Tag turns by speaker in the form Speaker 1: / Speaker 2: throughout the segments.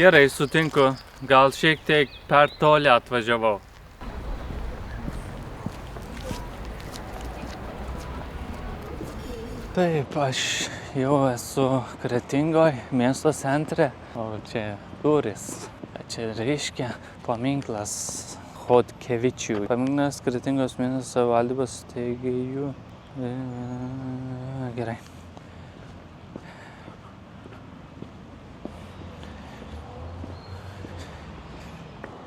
Speaker 1: Gerai, sutinku. Gal šiek tiek per toli atvažiavau. Taip, aš jau esu Kretingoj, miesto centre, o čia durys. Čia reiškia paminklas Chodkevičiui. Paminklas Kretingos miesto savivaldybės steigėjų. Gerai.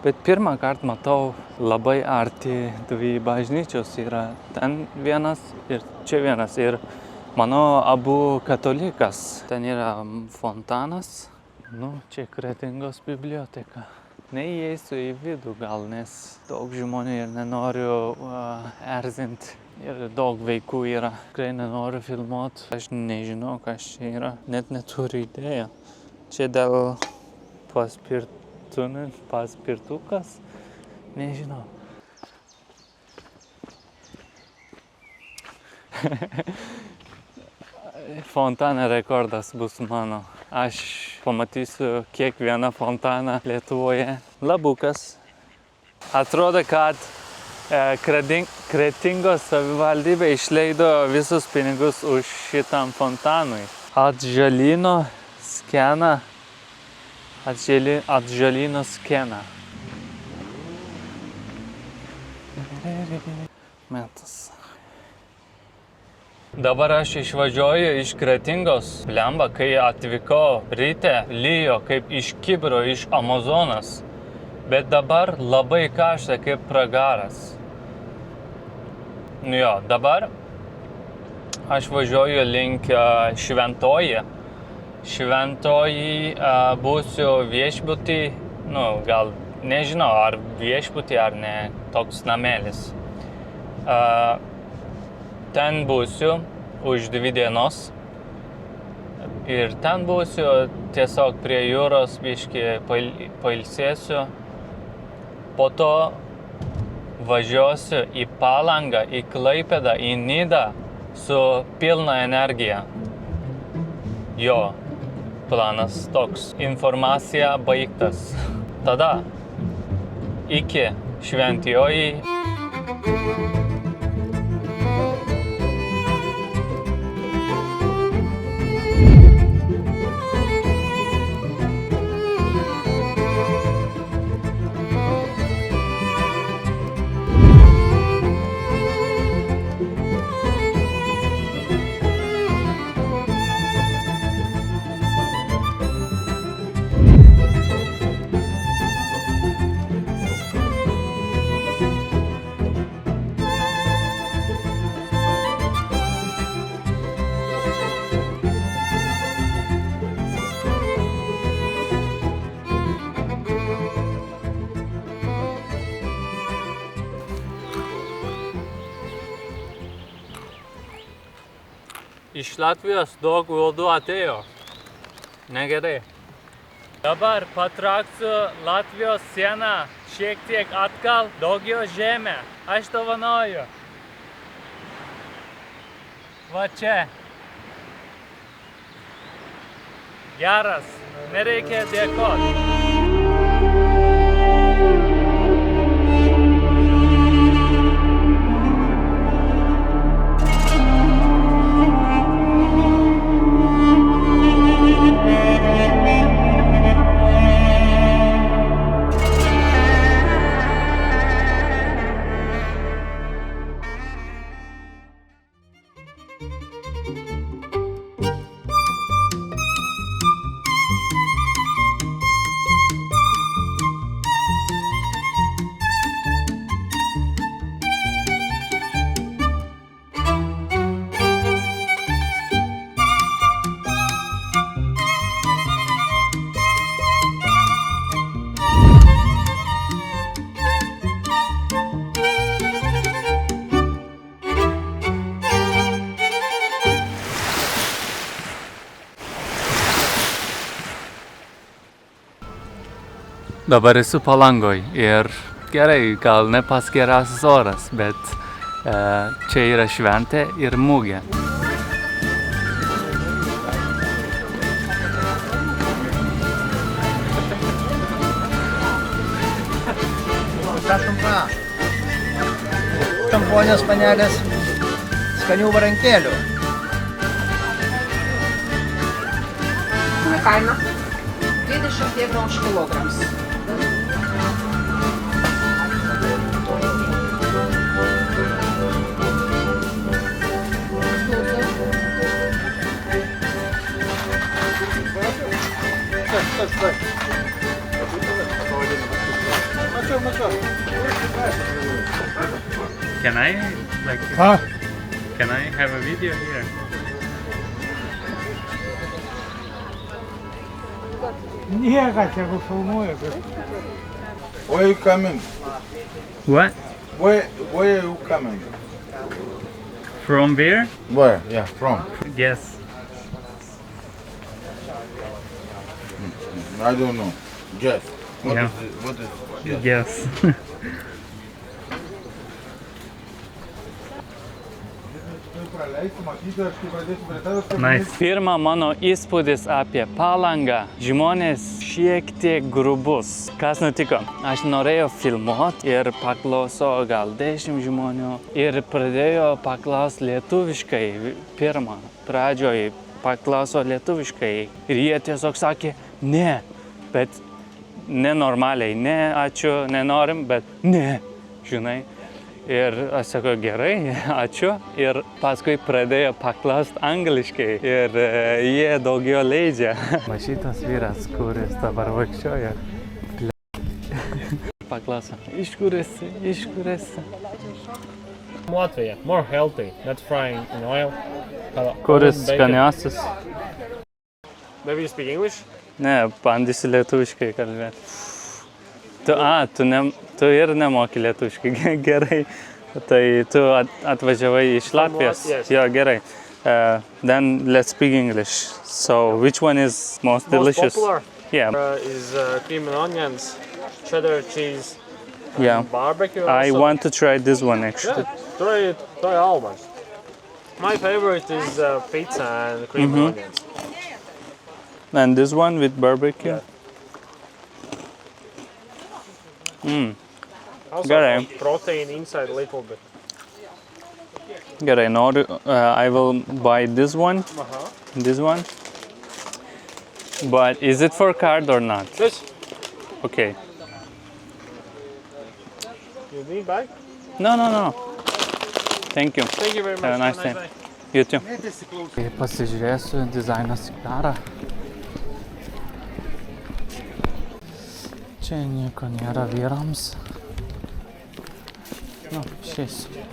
Speaker 1: Bet pirmą kartą matau labai arti dvi bažnyčios. Yra ten vienas ir čia vienas. Ir manau, abu katalikas. Ten yra fontanas. Čia Kretingos biblioteka. Neįeisiu į vidų gal, nes daug žmonių ir nenoriu erzinti. Ir daug vaikų yra. Tikrai nenoriu filmuoti. Aš nežinau, kas čia yra. Net neturiu idėją. Čia dėl paspirtukas. Nežinau. Fontana rekordas bus mano. Aš pamatysiu kiekvieną fontaną Lietuvoje. Labukas. Atrodo, kad Kretingos savivaldybė išleido visus pinigus už šitam fontanui. Atžalyno skena. Atžalyno skena. Metas. Dabar aš išvažiuoju iš Kretingos. Blemba, kai atvykau ryte, lijo kaip iš kibiro, iš Amazonas. Bet dabar labai karšta kaip pragaras. Dabar aš važiuoju link Šventoji. Šventoji būsiu viešbutį, gal nežinau, ar viešbutį, ar ne, toks namelis. Ten būsiu už 2 dienos. Ir ten būsiu tiesiog prie jūros, biškį pailsėsiu. Po to važiuosiu į Palangą, į Klaipėdą, į Nidą su pilna energija. Planas toks. Informacija baigtas. Tada iki Šventijoj. Iš Latvijos daug uodų atėjo. Negerai. Dabar patrauksiu Latvijos sieną šiek tiek atgal, daugiau žemę. Aš dovanoju. Va čia. Geras. Nereikia dėkoti. Dabar esu Palangoj ir gerai, gal ne pats geriausias oras, bet čia yra šventė ir mugė.
Speaker 2: prašom va. Tamponės panelės, skanių varankėlių.
Speaker 3: Kaina 20 eurų už kilograms.
Speaker 1: Can I, can I have a video here?
Speaker 4: Niekas, jeigu filmuoja.
Speaker 5: Where are you coming?
Speaker 1: What?
Speaker 5: Where are you coming?
Speaker 1: From where?
Speaker 5: Where? Yeah, from.
Speaker 1: Yes.
Speaker 5: I don't know. Guess.
Speaker 1: Yeah.
Speaker 5: What is guess?
Speaker 1: Yes. Nice. Pirma mano įspūdis apie Palangą. Žmonės šiek tiek grubus. Kas nutiko? Aš norėjau filmuoti ir paklauso gal 10 žmonių. Ir pradėjo paklausti lietuviškai. Pirma, pradžioj paklauso lietuviškai. Ir jie tiesiog sakė, ne. Bet nenormaliai. Ne, ačiū, nenorim, bet ne. Žinai. Ir aš sakau, gerai, ačiū. Ir paskui pradėjo paklausti angliškai. Ir jie daugiau leidžia. Va šitas vyras, kuris dabar vaikščioja. Paklauso, iš kur esi, iš kur esi.
Speaker 4: Latvija, more healthy, not frying in oil.
Speaker 1: Kuris skaniausias?
Speaker 4: Maybe you speak English?
Speaker 1: Ne, bandysiu lietuviškai kalbėti. Tu ir nemoki lietuviškai, gerai. Tai tu atvažiavai iš Latvijos?
Speaker 4: Yes.
Speaker 1: Jo, gerai. Then let's speak English. So, which one is most delicious?
Speaker 4: Popular
Speaker 1: Yeah,
Speaker 4: is cream and onions, cheddar cheese,
Speaker 1: yeah.
Speaker 4: barbecue.
Speaker 1: I
Speaker 4: also.
Speaker 1: want to try this one actually.
Speaker 4: Yeah, try all ones. My favorite is pizza and cream and onions.
Speaker 1: And this one with barbecue?
Speaker 4: Also
Speaker 1: Gerai.
Speaker 4: protein inside a little bit.
Speaker 1: Gerai, noriu, I will buy this one, this one. But is it for card or not?
Speaker 4: This,
Speaker 1: Okay.
Speaker 4: you need bag?
Speaker 1: No. Thank you.
Speaker 4: Thank you very much.
Speaker 1: Have a nice day. You too.
Speaker 5: Mėtėsi klausyti.
Speaker 1: Tai pasižiūrėsiu dizainą Sigarą. Čia nieko nėra vyrams. Nu, išeisiu.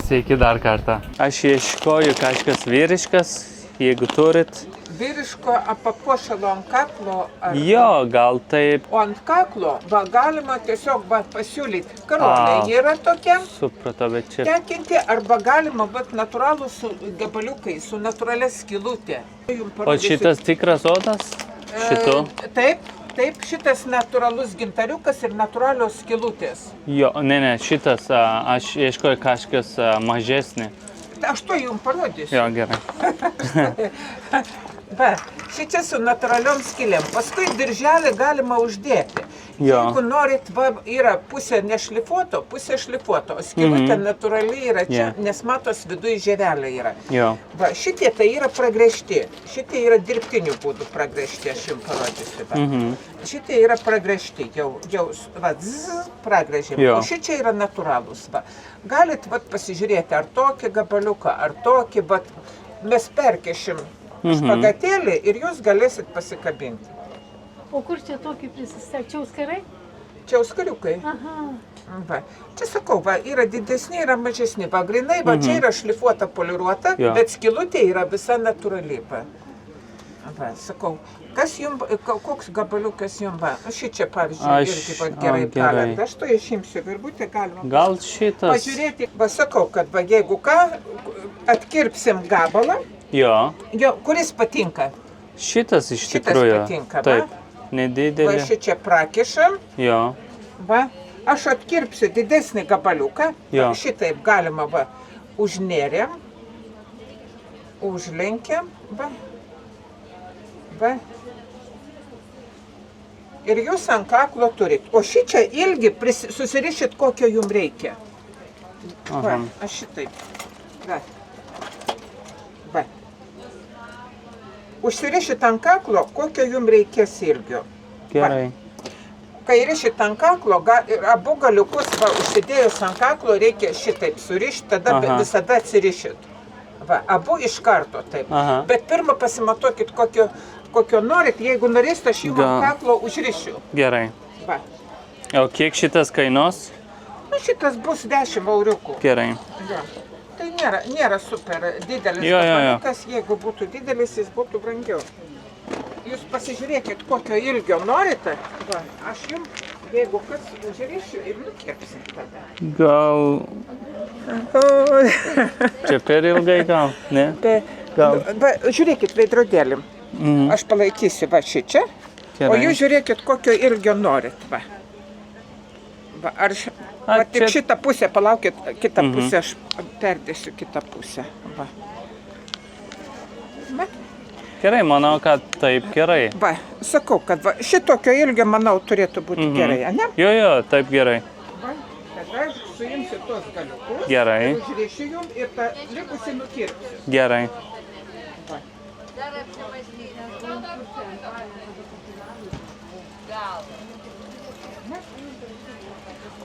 Speaker 1: Sveiki dar kartą. Aš ieškoju kažkas vyriškas, jeigu turit.
Speaker 6: Vyriško papuošalo ant kaklo,
Speaker 1: Jo, gal taip.
Speaker 6: o ant kaklo galima tiesiog pasiūlyti karoliai. Jie yra tokie
Speaker 1: Supratau, bet čia.
Speaker 6: tekinti, arba galima natūralų su gabaliukais, su natūralia skylutė.
Speaker 1: O šitas tikras odas? Šitu?
Speaker 6: Taip, šitas natūralus gintariukas ir natūralios skylutės.
Speaker 1: Jo, ne, šitas, aš ieškoju kažkas mažesnį.
Speaker 6: Aš to jums parodysiu.
Speaker 1: Jo, gerai.
Speaker 6: Va, šičia su natūraliom skylėm. Paskui dirželį galima uždėti.
Speaker 1: Jo.
Speaker 6: Jeigu norit, yra pusė nešlifuoto, pusė šlifuoto. O skylutė natūraliai yra čia, nes matos viduje žievelė yra.
Speaker 1: Jo.
Speaker 6: Va, šitie tai yra pragręžti. Šitie yra dirbtiniu būdu pragręžti, aš jums parodysiu. Va. Šitie yra pragręžti, jau va, pragręžėm.
Speaker 1: Jo.
Speaker 6: O šitie yra natūralūs. Va. Galit pasižiūrėti, ar tokį gabaliuką, ar tokį, bet mes perkešim špagatėlį ir jūs galėsit pasikabinti.
Speaker 7: O kur čia tokį prisistatė? Čia auskarai?
Speaker 6: Čia auskariukai.
Speaker 7: Aha.
Speaker 6: Va. Čia sakau, va, yra didesni, yra mažesni. Va, grinai, va, čia yra šlifuota, poliruota,
Speaker 1: Jo.
Speaker 6: bet skylutė yra visa natūrali. Va. Va, sakau, kas jums, koks gabaliukas jums, va, šičia, pavyzdžiui, irgi va, gerai palenda. Aš to išimsiu virbutę, galima.
Speaker 1: Gal šitas?
Speaker 6: Pažiūrėti, va, sakau, kad va, jeigu ką, atkirpsim gabalą, jo, kuris patinka.
Speaker 1: Šitas iš
Speaker 6: Šitas
Speaker 1: tikrųjų.
Speaker 6: patinka, va.
Speaker 1: Taip,
Speaker 6: Va,
Speaker 1: nedidelė.
Speaker 6: šičia prakišam.
Speaker 1: Jo.
Speaker 6: Va, aš atkirpsiu didesnį gabaliuką,
Speaker 1: Jo.
Speaker 6: šitaip galima, va, užnėrėm, užlenkiam, va, ir jūs ant kaklo turit. O šičia ilgi susirišit, kokio jums reikia. Va, aš šitaip. Va. Va. Užsirišit ant kaklo, kokio jums reikės ilgio.
Speaker 1: Gerai.
Speaker 6: Kai rišit ant kaklo, abu galiukus užsidėjus ant kaklo reikia šitaip surišti, tada visada atsirišit. Va, abu iš karto taip. Bet pirmą pasimatuokit, kokio norit, jeigu norėsit, aš jums ant kaklo užrišiu.
Speaker 1: Gerai.
Speaker 6: Va.
Speaker 1: O kiek šitas kainuos?
Speaker 6: Nu, šitas bus 10 euriukų.
Speaker 1: Gerai.
Speaker 6: Ja. Tai nėra super didelis gabaliukas, jeigu būtų didelis, jis būtų brangiau. Jūs pasižiūrėkit, kokio ilgio norite. Va, aš jums, jeigu kas, užrišiu ir nukirpsim tada.
Speaker 1: Gal... Čia per ilgai gal, ne? Gal.
Speaker 6: Va, žiūrėkit veidrodėlį. Aš palaikysiu va šičia. O jūs žiūrėkit, kokio ilgio norit. Va. Va, va tik šitą pusę, palaukit, kitą pusę aš perdėsiu kitą pusę. Va. Va.
Speaker 1: Gerai, manau, kad taip gerai.
Speaker 6: Va, sakau, kad va, šitokio ilgio, manau, turėtų būti gerai, ne?
Speaker 1: Jo, taip gerai.
Speaker 6: Va, tada aš suimsiu tos galiukus.
Speaker 1: Gerai.
Speaker 6: Užrišiu jums ir tą likusį nukirpsiu.
Speaker 1: Gerai.
Speaker 6: Va.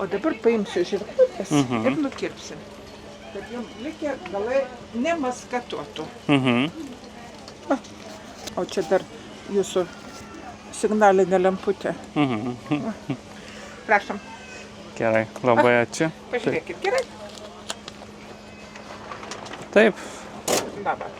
Speaker 6: O dabar paimsiu žirklutes ir nukirpsim. Kad jums likę galai nemaskatuotų. O čia dar jūsų signalinė lemputė. Prašom.
Speaker 1: Gerai, labai ačiū.
Speaker 6: Pažiūrėkit, gerai?
Speaker 1: Taip.
Speaker 6: Dabar.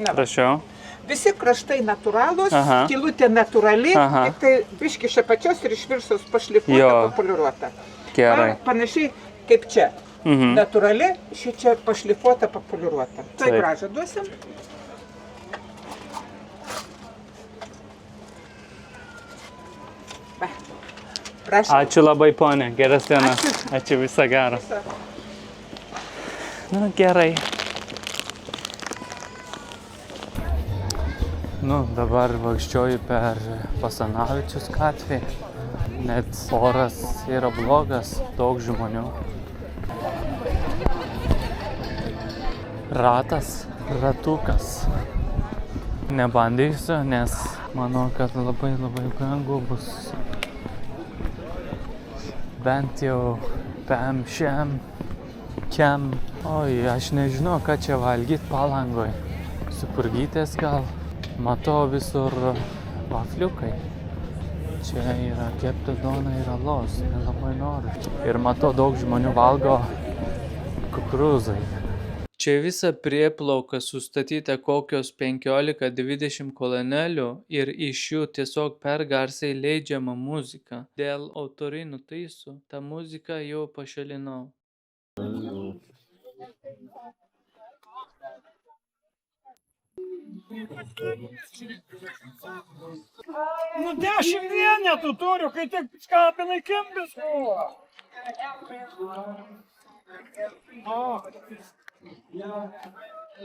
Speaker 1: Prašau.
Speaker 6: Visi kraštai natūralūs, skylutė natūrali, tik tai biški iš apačios ir iš viršaus pašlifuota, papoliruota.
Speaker 1: Gerai.
Speaker 6: Panašiai kaip čia. Natūrali, šičia pašlifuota, papoliruota. Tai gražą duosim. Prašom.
Speaker 1: Ačiū labai, ponė. Geras dienas. Ačiū, visą gerą. Nu, gerai. Nu, dabar vaikščioju per Basanavičiaus gatvę. Net oras yra blogas, daug žmonių. Ratukas. Nebandysiu, nes manau, kad labai brangu bus. Bent jau kem. Oi, aš nežinau, ką čia valgyt Palangoj. Supurgytės gal. Matau visur vafliukai. Čia yra kepta duona ir alos. Nelabai noriu. Ir matau, daug žmonių valgo kukurūzai. Čia visa prieplauka sustatyta kokios 15-20 kolonėlių ir iš jų tiesiog per garsiai leidžiama muzika. Dėl autorinių teisių tą muziką jau pašalinau.
Speaker 8: Nu 10 vienetų turiu, kai tik skapinai kimbis.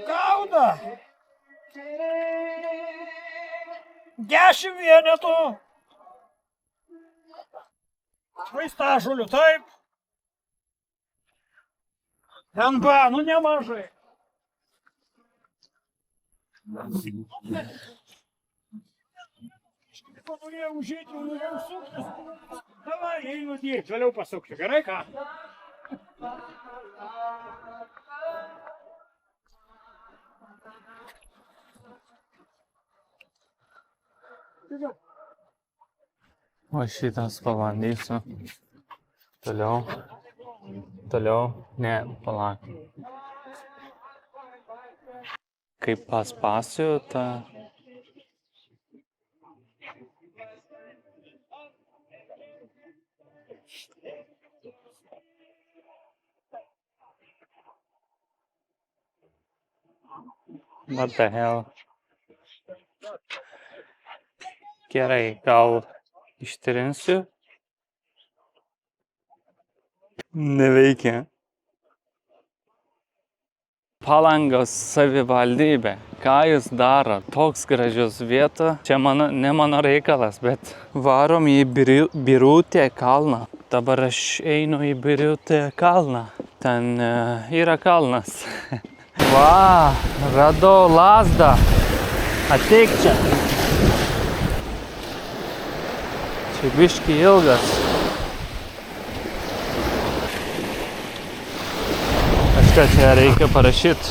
Speaker 8: Gauda! 10 vienetų! Vaistažolių, taip. NB, nu nemažai. Panorėjau užėti, norėjau suktis. Davai, einu dirbti, vėliau pasukti, gerai ką?
Speaker 1: O šitas pabandysiu. Toliau. Ne, palauk. Kaip paspasiu, tą... What the hell? Gerai, gal ištrinsiu? Neveikia. Palangos savivaldybė. Ką jūs daro? Toks gražius vieta. Čia ne mano reikalas, bet varom į Birutė kalną. Dabar aš einu į Birutė kalną. Ten yra kalnas. Va, radau lazdą. Ateik čia. Čia biški ilgas. Kažką čia reikia parašyti.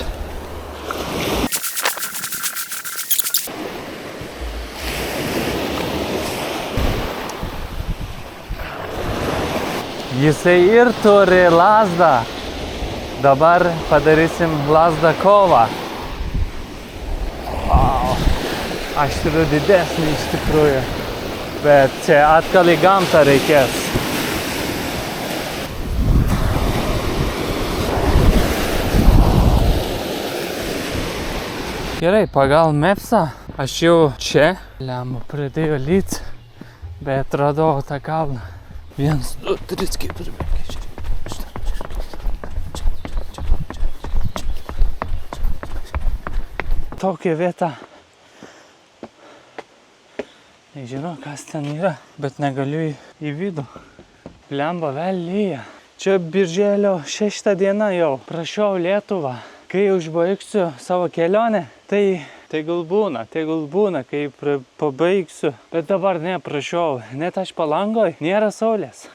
Speaker 1: Jisai ir turi lazdą. Dabar padarysim lazdą kovą. Wow. Aš turiu didesnį iš tikrųjų. Bet čia atgal į gamtą reikės. Gerai, pagal Mapsą aš jau čia. Lemba pradėjo lyt, bet radau tą kalną. 1, 2, 3, 4, 5, 6. Tokia vieta. Nežinau, kas ten yra, bet negaliu į vidų. Lemba vėl lyja. Čia birželio 6 diena jau. Prašiau Lietuvą. Kai užbaigsiu savo kelionę, tai tegul būna, kai pabaigsiu. Bet dabar neprašiau, net aš Palangoj, nėra saulės,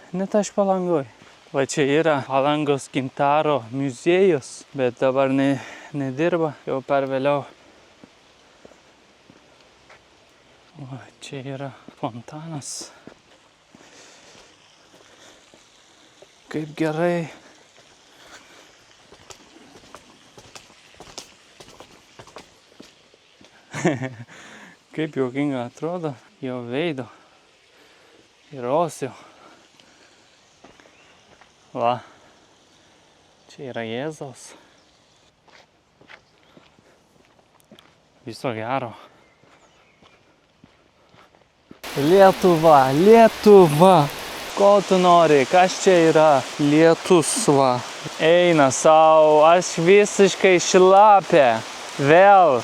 Speaker 1: net aš Palangoj. Va čia yra Palangos gintaro muziejus, bet dabar nedirba, jau per vėliau. Va čia yra fontanas. Kaip gerai. Kaip juokinga atrodo jo veido ir osių. Va, čia yra Jėzaus. Viso gero. Lietuva. Ko tu nori? Kas čia yra? Lietus, va. Eina sau, aš visiškai šlapė. Vėl.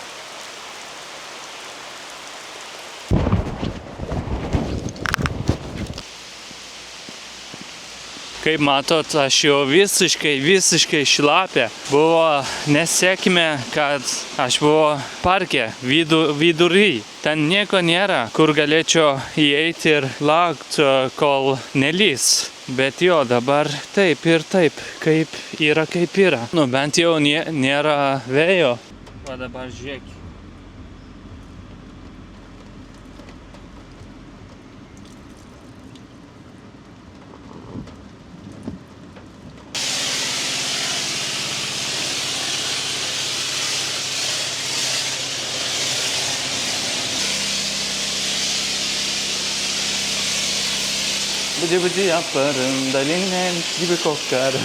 Speaker 1: Kaip matot, aš jau visiškai šlapė. Buvo nesėkmė, kad aš buvau parke vidury. Ten nieko nėra, kur galėčiau įeiti ir laukti, kol nelys. Bet jo, dabar taip ir taip, kaip yra. Nu, bent jau nėra vėjo. O dabar žiūrėk. Budi yaparım, dalinden gibi kokarım.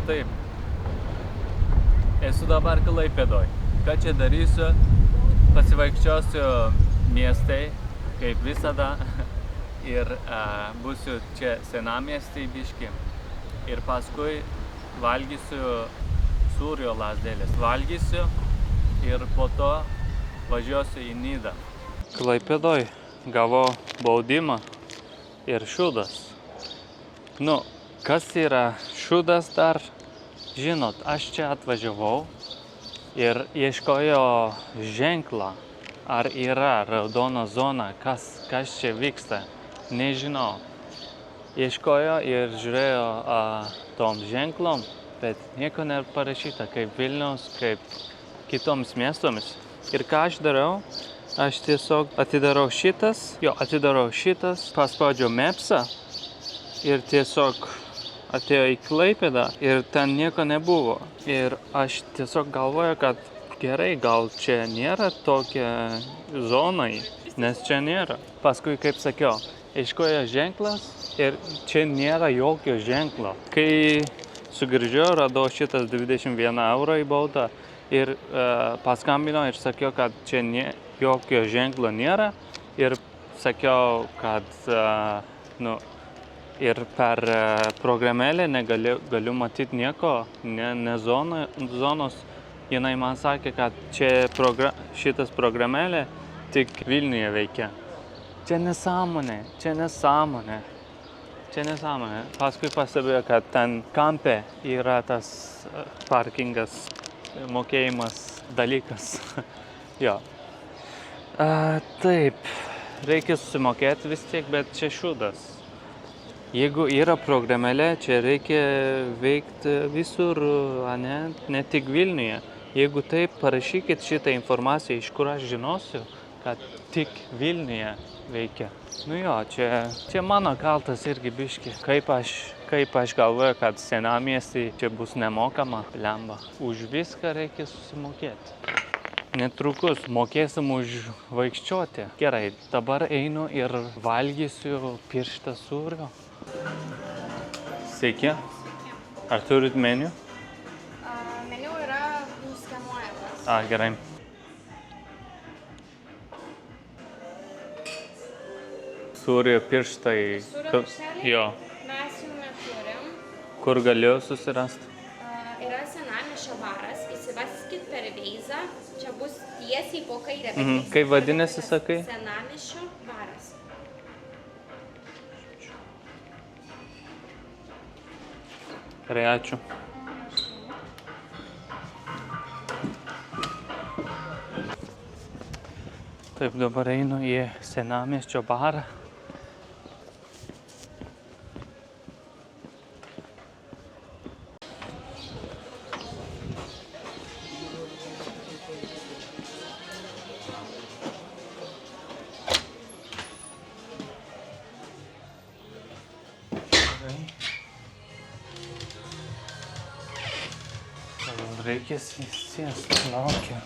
Speaker 1: Taip. Esu dabar Klaipėdoj. Ką čia darysiu? Pasivaikščiosiu miestai, kaip visada. ir būsiu čia senamiestį biškį. Ir paskui valgysiu sūrio lazdėlės. Valgysiu ir po to važiuosiu į Nidą. Klaipėdoj gavau baudimą ir šūdas. Nu, kas yra šūdas dar? Žinot, aš čia atvažiavau ir ieškojo ženklą, ar yra raudona zona, kas čia vyksta, nežinau. Ieškojo ir žiūrėjo tom ženklom, bet nieko nėra parašyta, kaip Vilniaus, kaip kitoms miestomis. Ir ką aš darau? Aš tiesiog atidarau šitas, paspaudžiau Mapsą ir tiesiog atėjo į Klaipėdą ir ten nieko nebuvo. Ir aš tiesiog galvoju, kad gerai, gal čia nėra tokia zonai, nes čia nėra. Paskui, kaip sakiau, ieškojo ženklas ir čia nėra jokio ženklo. Kai sugrįžau, radau šitas 21 eurą į baudą ir paskambinau ir sakiau, kad čia jokio ženklo nėra. Ir sakiau, kad ir per programėlę negaliu matyti nieko, ne zonos. Jinai man sakė, kad šitas programėlė tik Vilniuje veikia. Čia nesąmonė. Paskui pastebėjau, kad ten kampe yra tas parkingas, mokėjimas dalykas. Jo. Taip, reikia susimokėti vis tiek, bet čia šūdas. Jeigu yra programėlė, čia reikia veikti visur, ne tik Vilniuje. Jeigu taip, parašykit šitą informaciją, iš kur aš žinosiu, kad tik Vilniuje veikia. Nu jo, čia mano kaltas irgi biški. Kaip aš galvoju, kad senamiestį čia bus nemokama, blemba. Už viską reikia susimokėti. Netrukus mokėsim už vaikščioti. Gerai, dabar einu ir valgysiu pirštą sūrio. Sveiki. Ar turit meniu?
Speaker 9: Meniu yra nuskenuojamas.
Speaker 1: Gerai. Sūrio pirštai.
Speaker 9: Sūrio piršteliai?
Speaker 1: Jo.
Speaker 9: Mes jų neturim.
Speaker 1: Kur galiu susirasti?
Speaker 9: Yra senamiesčio baras, įsiveskit per Veizą, čia bus tiesiai po kairę.
Speaker 1: Kaip vadinasi, sakai?
Speaker 9: Senamiesčio baras.
Speaker 1: Gerai, ačiū. Taip, dabar einu į senamiesčio barą. Reikia sėsti, laukia.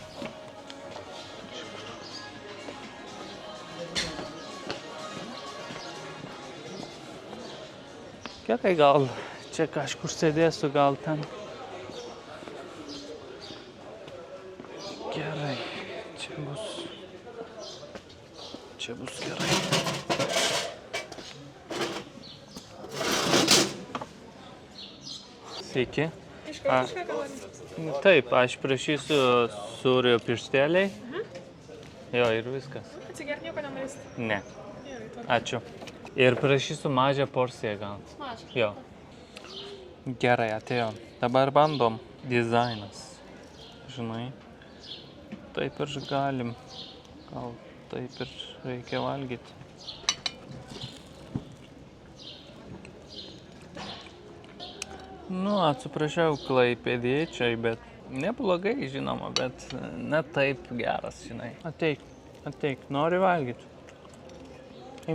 Speaker 1: Gerai, gal čia kažkur sėdėsiu, gal ten. Gerai, čia bus gerai. Sveiki. Taip, aš prašysiu sūrio piršteliai. Jo, ir viskas.
Speaker 3: Atsigerti nieko nenorėsit?
Speaker 1: Ne. Ačiū. Ir prašysiu mažą porciją gal.
Speaker 3: Mažą?
Speaker 1: Jo. Gerai, atėjo. Dabar bandom. Dizainas. Žinai. Taip ir galim. Gal taip ir reikia valgyti. Nu, atsiprašau klaipėdiečiai, bet neblogai, žinoma, bet ne taip geras, žinai. Ateik, nori valgyti.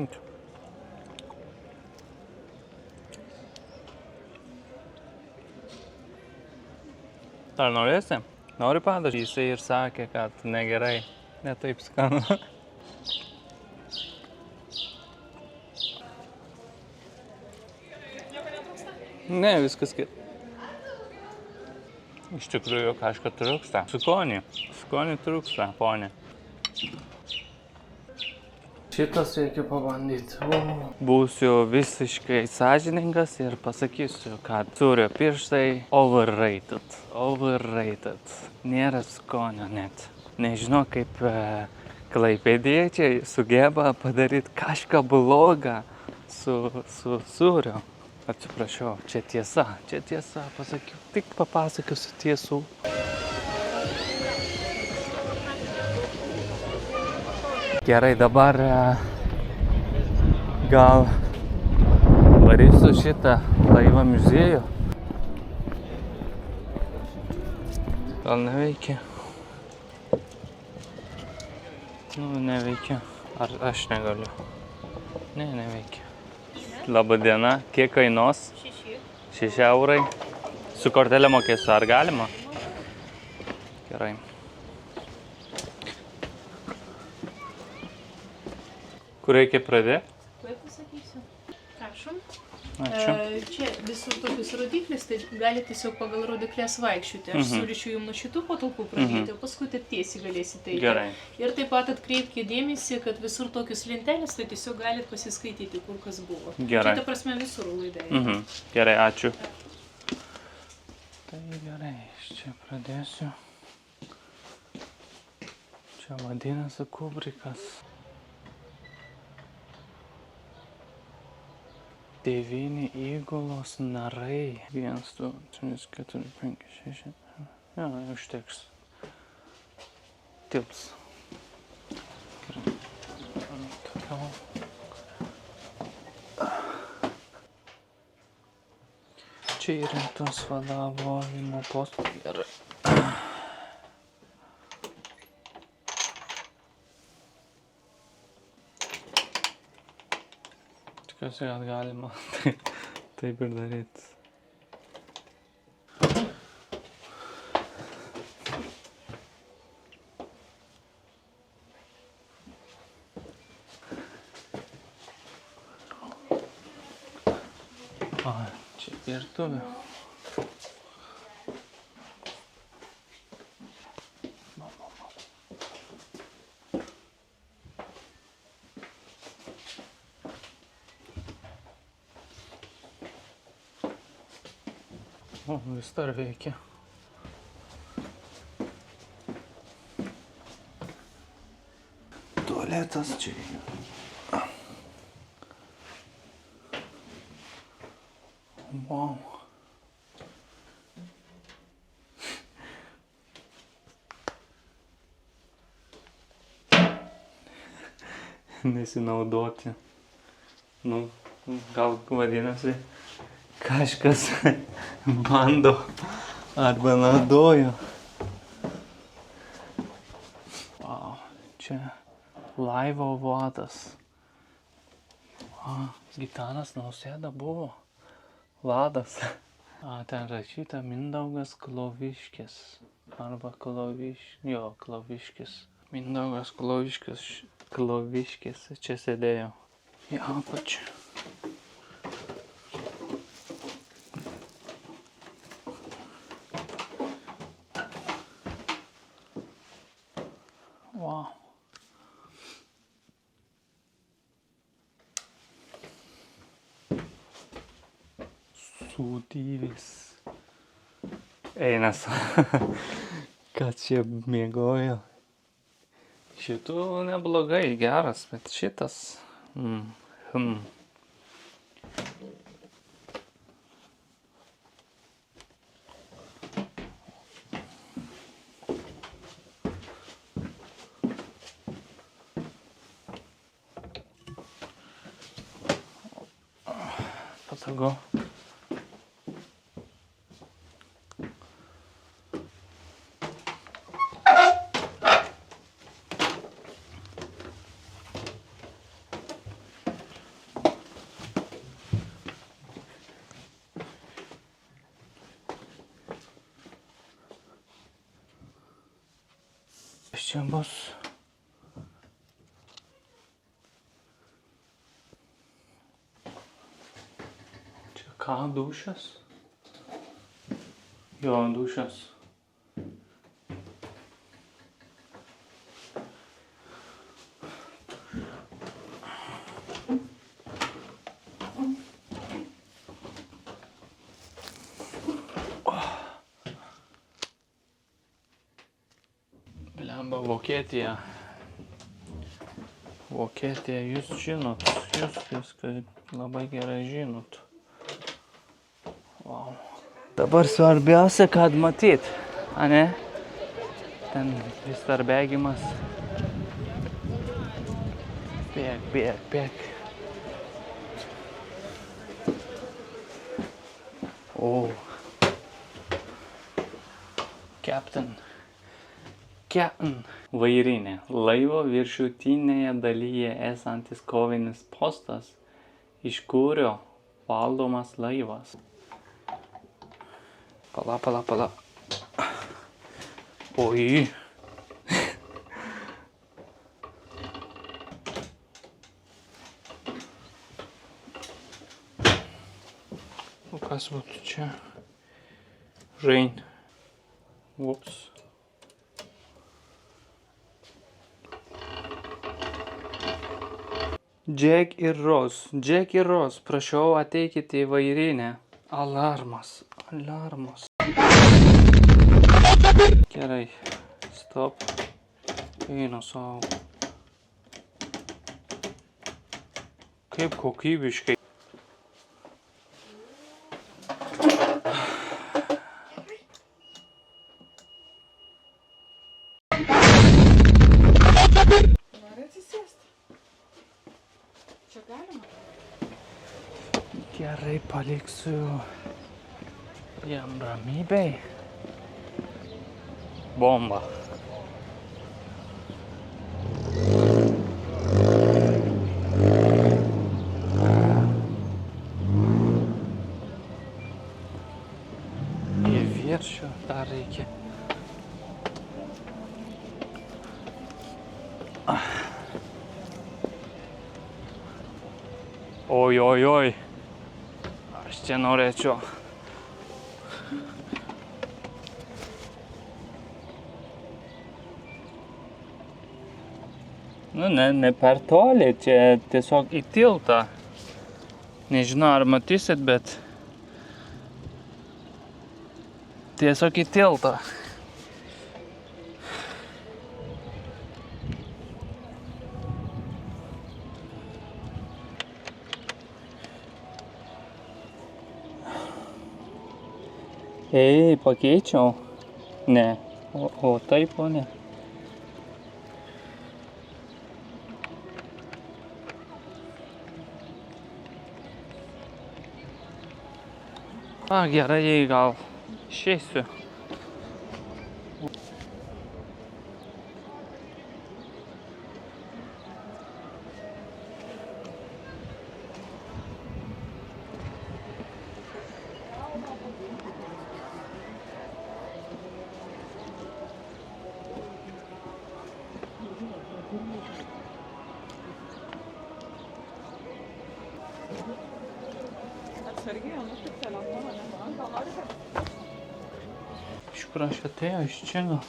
Speaker 1: Imk. Ar norėsi? Nori padažą? Jisai ir sakė, kad negerai, ne taip skanu. Ne, viskas gerai. Iš tikrųjų kažką trūksta. Skonį trūksta, ponė. Šitas reikia pabandyti. Būsiu visiškai sąžiningas ir pasakysiu, kad sūrio pirštai overrated. Nėra skonio net. Nežinau, kaip klaipėdiečiai sugeba padaryti kažką blogą su sūriu. Atsiprašau, čia tiesa, pasakiau. Tik papasakosiu tiesų. Gerai, dabar gal varysiu šitą laivą muziejų. Gal neveikia? Neveikia. Ar aš negaliu? Ne, neveikia. Labą dieną. Kiek kainuos? 6 eurai. Su kortelė mokėsiu. Ar galima? Gerai. Kur reikia pradėti?
Speaker 10: Tuoj pasakysiu. Prašom.
Speaker 1: Ačiū.
Speaker 10: Čia visur tokius rodiklis, tai galite tiesiog pagal rodiklės vaikščioti. Aš siūlyčiau jums nuo šitų patalpų pradėti, o paskui taip tiesiai galėsite eiti.
Speaker 1: Gerai.
Speaker 10: Ir taip pat atkreipkite dėmesį, kad visur tokius lentelės, tai tiesiog galite pasiskaityti, kur kas buvo.
Speaker 1: Gerai.
Speaker 10: Čia ta prasme visur laidai.
Speaker 1: Gerai, ačiū. Tai gerai, iš čia pradėsiu. Čia vadinasi Kubrikas. 9 įgulos narai. 1, 2, 3, 4, 5, 6. Ja, užteks. Tilps. Toliau. Čia yra tos vadovavimo postų. Gerai. Tikiuosi, kad galima taip ir daryti. Čia virtuvė. Vis dar veikia. Tualetas čia. Wow. Nesinaudoti. Gal vadinasi, kažkas bando arba naudojo. Wow, čia laivo vadas. Gitanas Nausėda buvo vadas. Ten rašyta Mindaugas Kloviškis. Arba Kloviškis. Mindaugas Kloviškis čia sėdėjo. Į apačią. Wow. Sūdyvis. Einas. Kad čia miegojo. Šitų neblogai, geras, bet šitas. Patogu. Čia bus. Čia ką, dušas? Jo, dušas. Blemba, Vokietija. Vokietija, jūs žinot, jūs viską labai gerai žinot. Wow. Dabar svarbiausia, kad matyt, ane? Ten vis dar bėgimas. Bėg. O. Captain. Vairinė. Laivo viršutinėje dalyje esantis kovinis postas, iš kurio valdomas laivas. Pala. Oi. O kas būtų čia? Rain. Ups. Jack ir Rose, prašau ateikite į vairinę. Alarmas. Gerai, stop. Einu savo. Kaip kokybiškai. Gerai, paliksiu jam ramybei. Bomba. Į viršų dar reikia. Oi. Aš čia norėčiau. Nu, ne per toli, čia tiesiog į tiltą. Nežinau, ar matysit, bet tiesiog į tiltą. Ei, pakeičiau? Ne. O taip, o ne. Gerai, gal išeisiu. Iš kur aš atėjau, iš čia gal?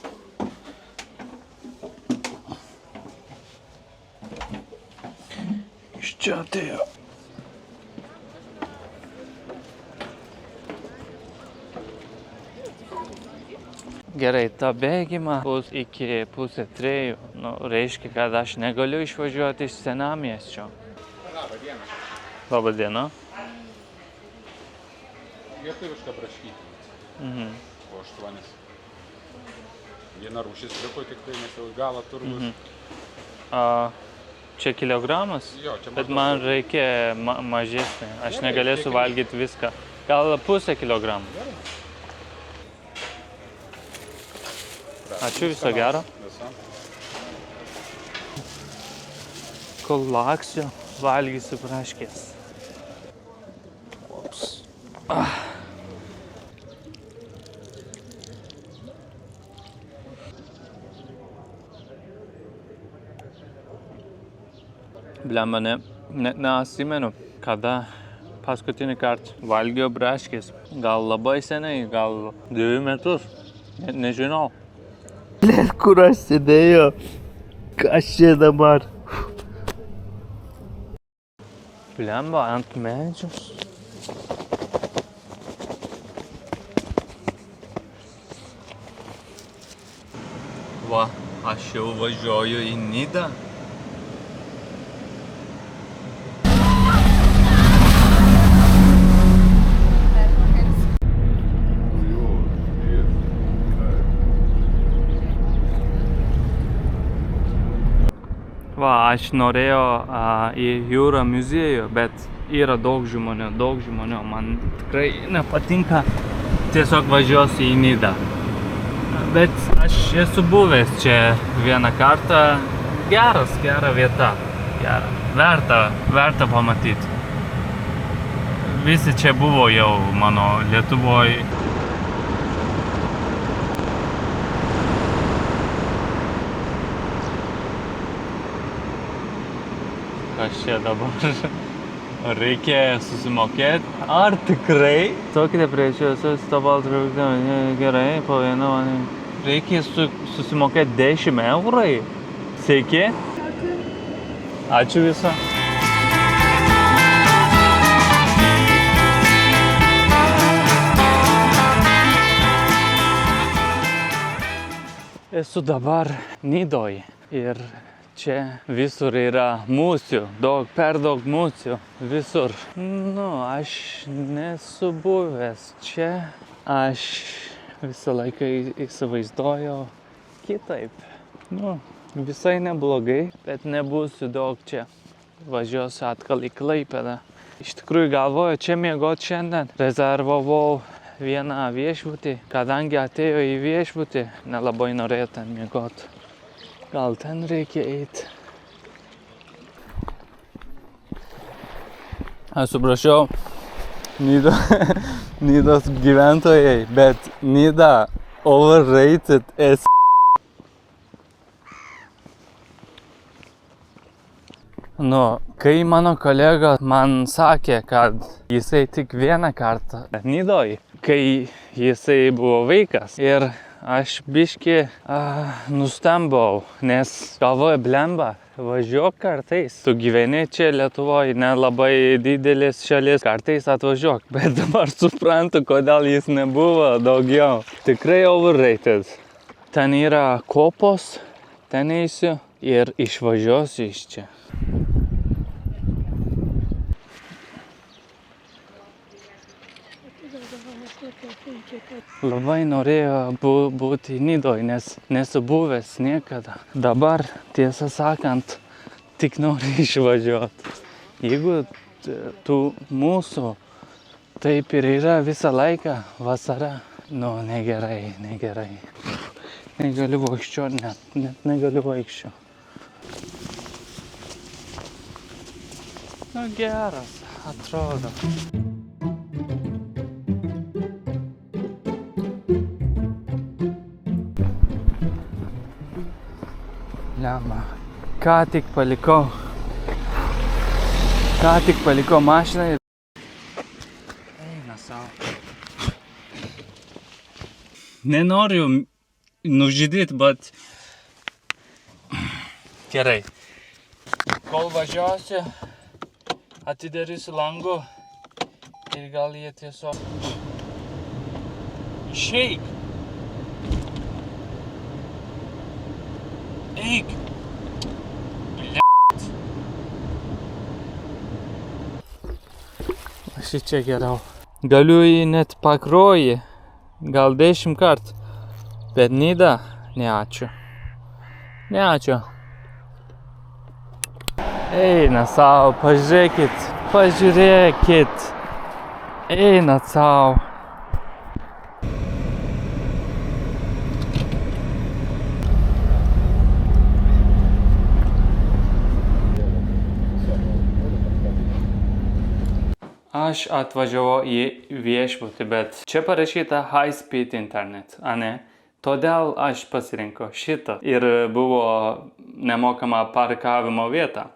Speaker 1: Iš čia atėjau. Gerai, ta bėgima bus iki 2:30. Nu, reiškia, kad aš negaliu išvažiuoti iš senamiesčio.
Speaker 5: Labą dieną.
Speaker 1: Labą dieną.
Speaker 5: Lietuvišką braškytį. Po 8. Viena rūšis liko tik tai, nes jau galą turbūt.
Speaker 1: Čia kilogramas?
Speaker 5: Jo, čia
Speaker 1: bet man reikia mažesnį. Aš negalėsiu valgyti viską. Gal pusę kilogramų. Ačiū, viso gero. Kol laksiu, valgysiu braškės. Ups. Blemba, net neatsimenu, kada paskutinį kartą valgiau braškės. Gal labai seniai, gal 2 metus. Nežinau.
Speaker 11: Kur aš sėdėjau? Kas čia dabar?
Speaker 1: Blemba, ant medžius. Va, Aš jau važiuoju į Nidą. Va, aš norėjau į jūrą muziejų, bet yra daug žmonių. Man tikrai nepatinka, tiesiog važiuosiu į Nidą. Bet aš esu buvęs čia vieną kartą. Gera vieta. Verta pamatyti. Visi čia buvo jau mano Lietuvoje. Kas čia dabar? Reikia susimokėti. Ar tikrai? Tokite prieš visus stopal traukdami. Gerai, po vieną. Reikia susimokėti 10 eurai. Sveiki? Ačiū viso. Esu dabar Nidoj ir čia visur yra musių, per daug musių, visur. Aš nesu buvęs čia, aš visą laiką įsivaizduoju kitaip. Visai neblogai, bet nebūsiu daug čia. Važiuosiu atgal į Klaipėdą. Iš tikrųjų galvoju čia miegoti šiandien. Rezervavau vieną viešbutį, kadangi atėjo į viešbutį, nelabai norėjau ten miegoti. Gal ten reikia eiti. Aš suprašiau, Nidos gyventojai, bet Nida overrated as. Kai mano kolega man sakė, kad jisai tik vieną kartą Nidoj, kai jisai buvo vaikas ir aš biškį nustembau, nes galvoju, blemba, važiuok kartais. Tu gyveni čia Lietuvoje, nelabai didelis šalis, kartais atvažiuok. Bet dabar suprantu, kodėl jis nebuvo daugiau. Tikrai overrated. Ten yra kopos, ten eisiu ir išvažiuosiu iš čia. Labai norėjau būti Nidoj, nes nesu buvęs niekada. Dabar, tiesą sakant, tik noriu išvažiuoti. Jeigu tu mūsų taip ir yra visą laiką vasara, negerai. Negaliu vaikščioti, net negaliu vaikščioti. Geras, atrodo. Ką tik palikau mašiną ir eina savo. Nenoriu nužudyti, bet gerai. Kol važiuosiu, atidarysiu langų ir gal jie tiesiog išeik. Eik. Šičia geriau. Galiu jį net pakruoji, gal 10 kartų. Bet Nida, ne ačiū. Eina savo, pažiūrėkit. Eina savo. Aš atvažiavau į viešbutį, bet čia parašyta high speed internet, ane? Todėl aš pasirinkau šitą ir buvo nemokama parkavimo vieta.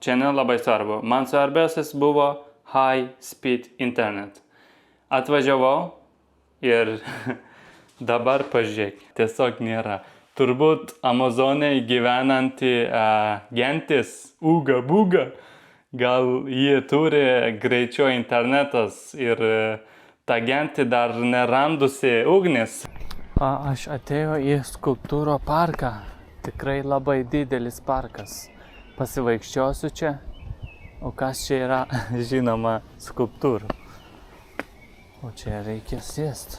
Speaker 1: Čia nelabai svarbu. Man svarbiausias buvo high speed internet. Atvažiavau ir dabar pažiūrėk, tiesiog nėra. Turbūt Amazonėje gyvenanti gentis Uga Buga. Gal jie turi greičio internetas ir ta gentį dar nerandusi ugnis. Aš atėjau į skulptūro parką Tikrai labai didelis parkas. Pasivaikščiosiu čia. O kas čia yra? Žinoma, skulptūra. O čia reikia sėsti.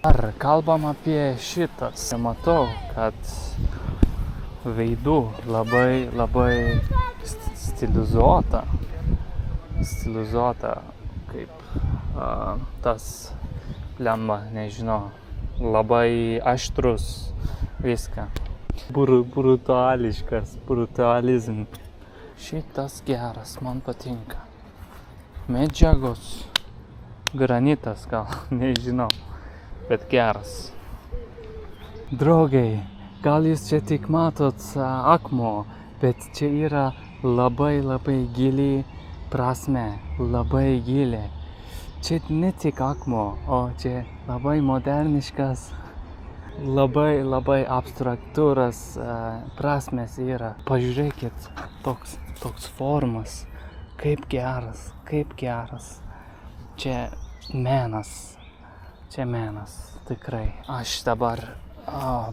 Speaker 1: Ar kalbam apie šitas? Matau, kad veidų labai stilizuota. Stilizuota, kaip tas lemba, nežinau, labai aštrus viską. Brutalizm. Šitas geras, man patinka. Medžiagos, granitas gal, nežinau, bet geras. Draugai, gal jūs čia tik matot akmuo, bet čia yra labai gili prasme, labai gili. Čia ne tik akmuo, o čia labai moderniškas, labai abstraktūras prasmės yra. Pažiūrėkit, toks formas, kaip geras. Čia menas, tikrai. Aš dabar,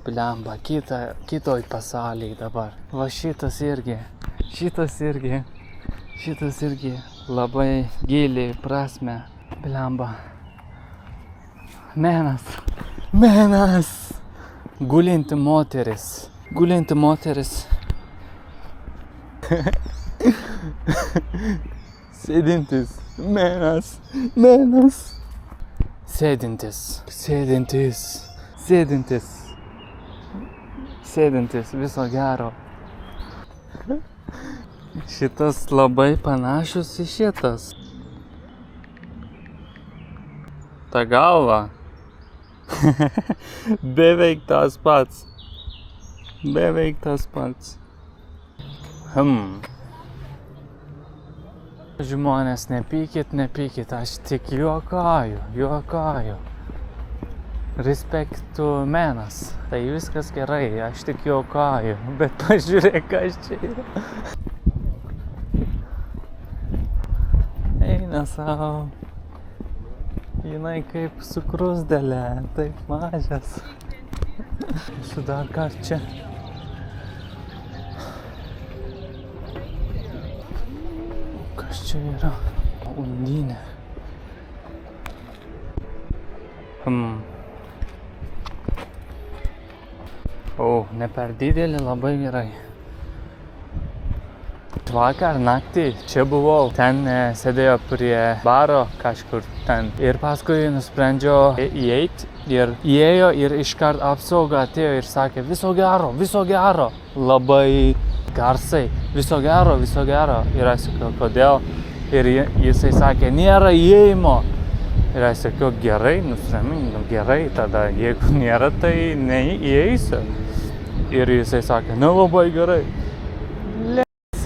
Speaker 1: blemba, kitoj pasaulyje dabar. Va šitas irgi labai gili prasme, blemba. Menas. Gulinti moteris. Sėdintis. Menas. Sėdintis. Viso gero. Šitas labai panašus į šitas. Ta galva. Beveik tas pats. Žmonės, nepykit, aš tik juokauju. Respektu menas. Tai viskas gerai, aš tik juokauju. Bet pažiūrėk, kas čia yra. Eina savo. Jinai kaip su krusdelė, taip mažas. Esu dar kart čia. Kas čia yra? Undinė. Ne per didelį, labai gerai. Vakar naktį čia buvau, ten sėdėjo prie baro kažkur ten. Ir paskui nusprendžiau įeiti ir įėjo ir iškart apsauga atėjo ir sakė viso gero. Labai garsiai, viso gero. Ir aš sakiau, kodėl? Ir jisai sakė, nėra įėjimo. Ir aš sakiau, gerai, nusiramink, gerai, tada jeigu nėra, tai neįeisiu. Ir jisai sakė, labai gerai.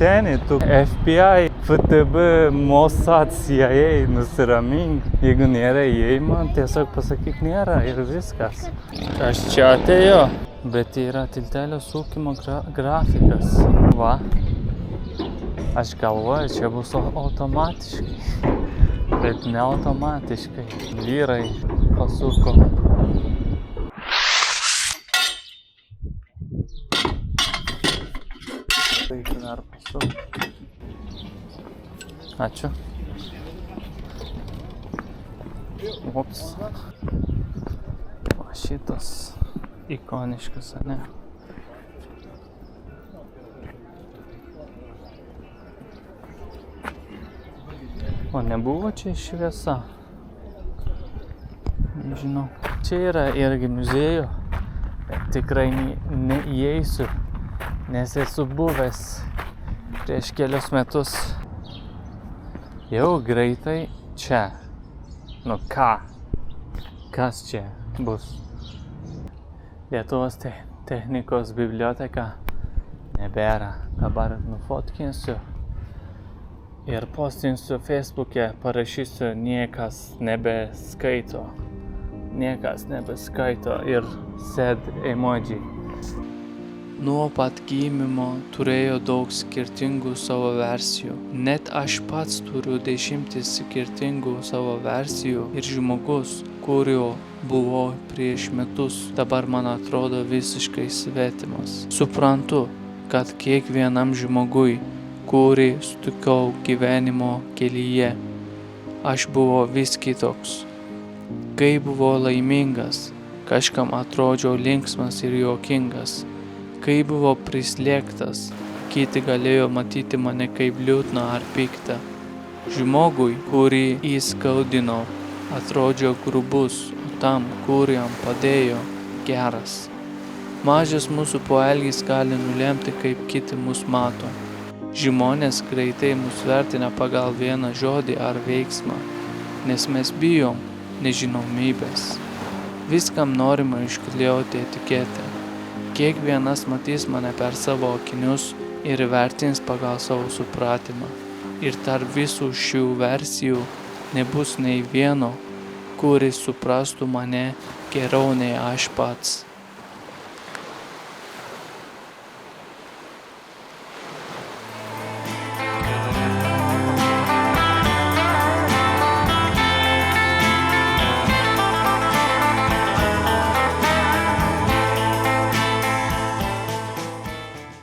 Speaker 1: Seni, tu FBI, FTB, Mossad, CIA, nusiramink. Jeigu nėra įėjimo, tiesiog pasakyk nėra ir viskas. Aš čia atėjau, bet yra tiltelio sukimo grafikas. Va. Aš galvoju, čia bus automatiškai, bet ne automatiškai. Vyrai pasuko. Dar pasuk. Ačiū. Ops. O šitas ikoniškas, ane? O nebuvo čia šviesa? Nežinau. Čia yra irgi muziejų, bet tikrai neįeisiu, nes esu buvęs prieš kelius metus. Jau greitai čia. Nu ką? Kas čia bus? Lietuvos technikos biblioteka nebėra. Dabar nufotkinsiu ir postinsiu Facebook'e, parašysiu niekas nebeskaito. Ir sad emoji. Nuo pat gimimo turėjo daug skirtingų savo versijų. Net aš pats turiu 10 skirtingų savo versijų ir žmogus, kurio buvo prieš metus, dabar man atrodo visiškai svetimas. Suprantu, kad kiekvienam žmogui, kurį sutikau gyvenimo kelyje, aš buvo vis kitoks. Kai buvo laimingas, kažkam atrodžiau linksmas ir juokingas. Kai buvo prislėgtas, kiti galėjo matyti mane kaip liūdną ar piktą. Žmogui, kurį įskaudino, atrodžiau grubus, o tam, kuriam padėjo, geras. Mažas mūsų poelgis gali nulemti, kaip kiti mus mato. Žmonės greitai mus vertina pagal vieną žodį ar veiksmą, nes mes bijom nežinomybės. Viskam norima iškliauti etiketę. Kiekvienas matys mane per savo akinius ir vertins pagal savo supratimą. Ir tarp visų šių versijų nebus nei vieno, kuris suprastų mane geriau nei aš pats.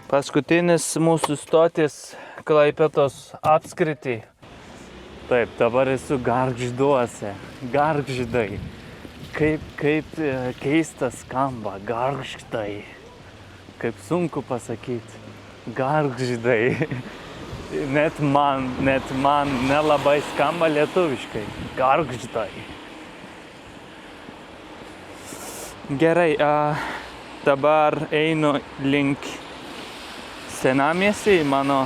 Speaker 1: Paskutinis mūsų stotis Klaipėdos apskrity. Taip, dabar esu Gargžduose. Gargždai. Kaip keistas skamba. Gargždai. Kaip sunku pasakyti. Gargždai. Net man nelabai skamba lietuviškai. Gargždai. Gerai, dabar einu link senamiestį, manau,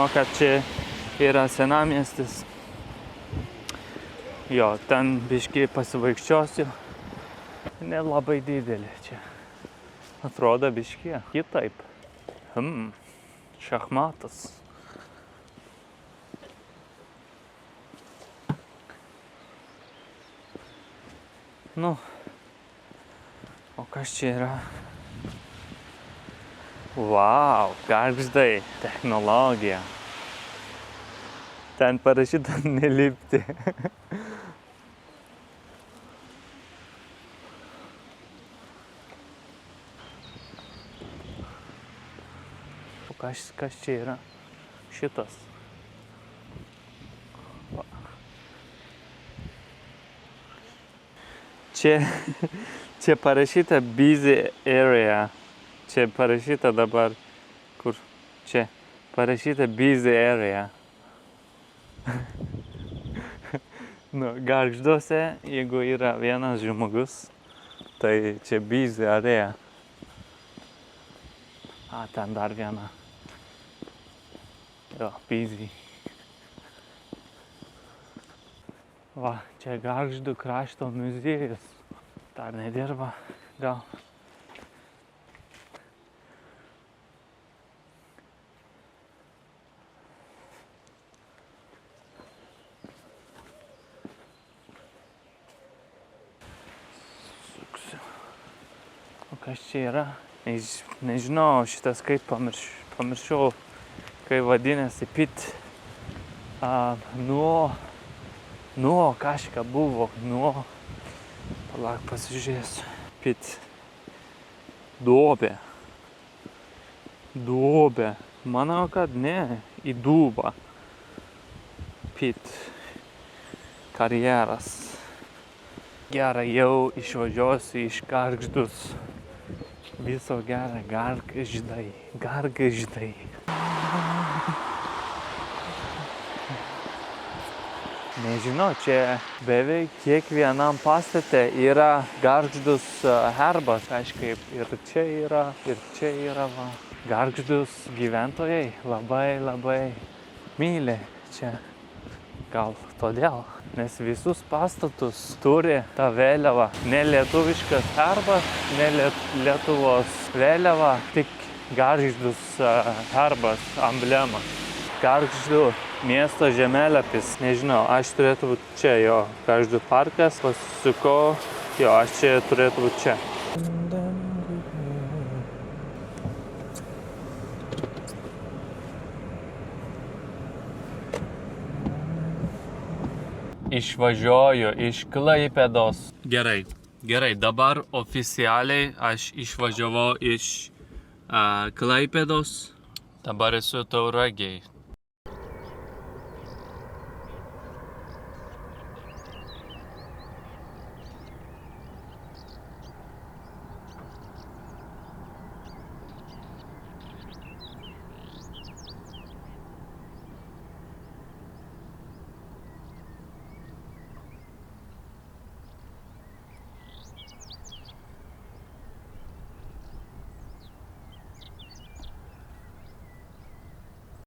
Speaker 1: kad čia yra senamiestis. Jo, ten biškį pasivaikščiosiu. Nelabai didelė čia. Atrodo biškį kitaip. Šachmatas. Nu, o kas čia yra? Vau, Gargždai, technologija. Ten parašyta nelipti. O kas čia yra? Šitas. Čia parašyta busy area. Čia parašyta dabar, kur čia parašyta busy area. Nu, Gargžduose, jeigu yra vienas žmogus, tai čia busy area. Ten dar viena. Jo, busy. Va, čia Gargždų krašto muziejus. Dar nedirba, gal. Kas čia yra? Nežinau, šitas kaip pamiršau, kai vadinasi pit. Nuo kažką buvo, palauk, pasižiūrėsiu. Pit. Duobė. Manau, kad ne, į dūbą. Pit. Karjeras. Gerai, jau išvažiuosiu iš Gargždus. Viso gero, Gargždai. Nežinau, čia beveik kiekvienam pastate yra Gargždus herbas, kažkaip. Ir čia yra va. Gargždus gyventojai labai myli čia. Gal todėl, nes visus pastatus turi tą vėliavą. Ne lietuviškas herbas, ne Lietuvos vėliava, tik Gargždus herbas, emblema. Gargždų miesto žemėlapis, nežinau, aš turėtų būti čia, jo, Gargždų parkas, pasisukau, jo, aš čia turėtų būti čia. Išvažiuoju iš Klaipėdos. Gerai, Gerai, dabar oficialiai aš išvažiavau iš Klaipėdos. Dabar esu Tauragėj.